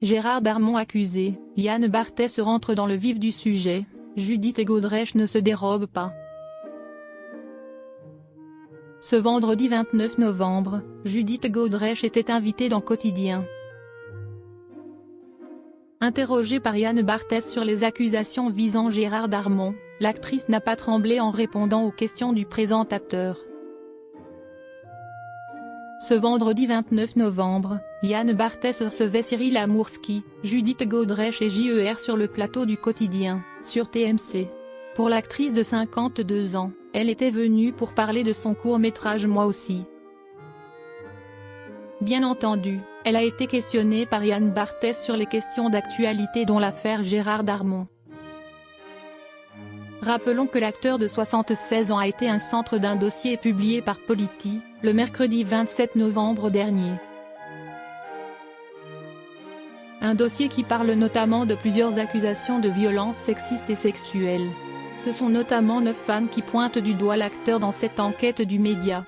Gérard Darmon accusé, Yann Barthès rentre dans le vif du sujet, Judith Godrèche ne se dérobe pas. Ce vendredi 29 novembre, Judith Godrèche était invitée dans Quotidien. Interrogée par Yann Barthès sur les accusations visant Gérard Darmon, l'actrice n'a pas tremblé en répondant aux questions du présentateur. Ce vendredi 29 novembre, Yann Barthès recevait Cyril Amourski, Judith Godrèche et JER sur le plateau du Quotidien, sur TMC. Pour l'actrice de 52 ans, elle était venue pour parler de son court-métrage Moi aussi. Bien entendu, elle a été questionnée par Yann Barthès sur les questions d'actualité dont l'affaire Gérard Darmon. Rappelons que l'acteur de 76 ans a été un centre d'un dossier publié par Polity, le mercredi 27 novembre dernier. Un dossier qui parle notamment de plusieurs accusations de violences sexistes et sexuelles. Ce sont notamment 9 femmes qui pointent du doigt l'acteur dans cette enquête du média.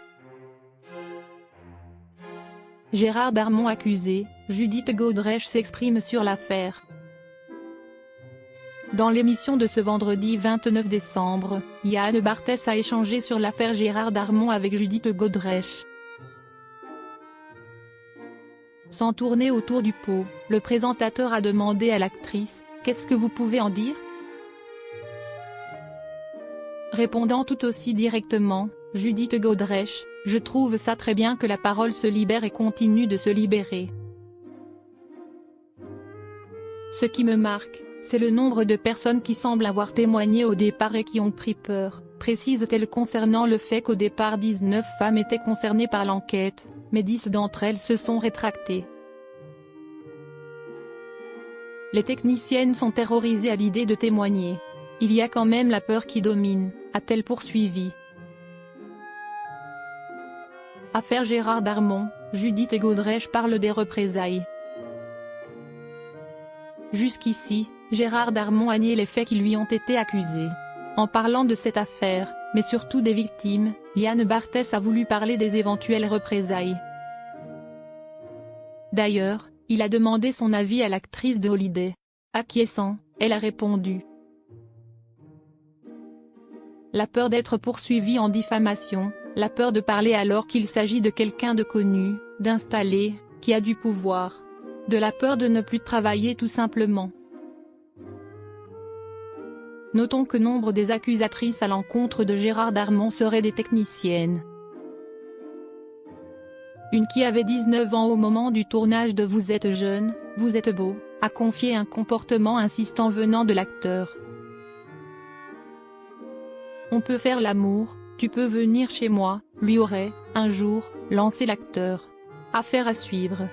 Gérard Darmon accusé, Judith Godrèche s'exprime sur l'affaire. Dans l'émission de ce vendredi 29 décembre, Yann Barthès a échangé sur l'affaire Gérard Darmon avec Judith Godrèche. Sans tourner autour du pot, le présentateur a demandé à l'actrice « Qu'est-ce que vous pouvez en dire ?» Répondant tout aussi directement, Judith Godrèche, « Je trouve ça très bien que la parole se libère et continue de se libérer. Ce qui me marque, c'est le nombre de personnes qui semblent avoir témoigné au départ et qui ont pris peur, précise-t-elle concernant le fait qu'au départ 19 femmes étaient concernées par l'enquête, mais 10 d'entre elles se sont rétractées. Les techniciennes sont terrorisées à l'idée de témoigner. Il y a quand même la peur qui domine, a-t-elle poursuivi. Affaire Gérard Darmon, Judith Godrèche parle des représailles. Jusqu'ici, Gérard Darmon a nié les faits qui lui ont été accusés. En parlant de cette affaire, mais surtout des victimes, Yann Barthès a voulu parler des éventuelles représailles. D'ailleurs, il a demandé son avis à l'actrice de Holiday. Acquiesçant, elle a répondu. La peur d'être poursuivi en diffamation, la peur de parler alors qu'il s'agit de quelqu'un de connu, d'installé, qui a du pouvoir. De la peur de ne plus travailler tout simplement. Notons que nombre des accusatrices à l'encontre de Gérard Darmon seraient des techniciennes. Une qui avait 19 ans au moment du tournage de Vous êtes jeune, vous êtes beau, a confié un comportement insistant venant de l'acteur. On peut faire l'amour, tu peux venir chez moi, lui aurait, un jour, lancé l'acteur. Affaire à suivre.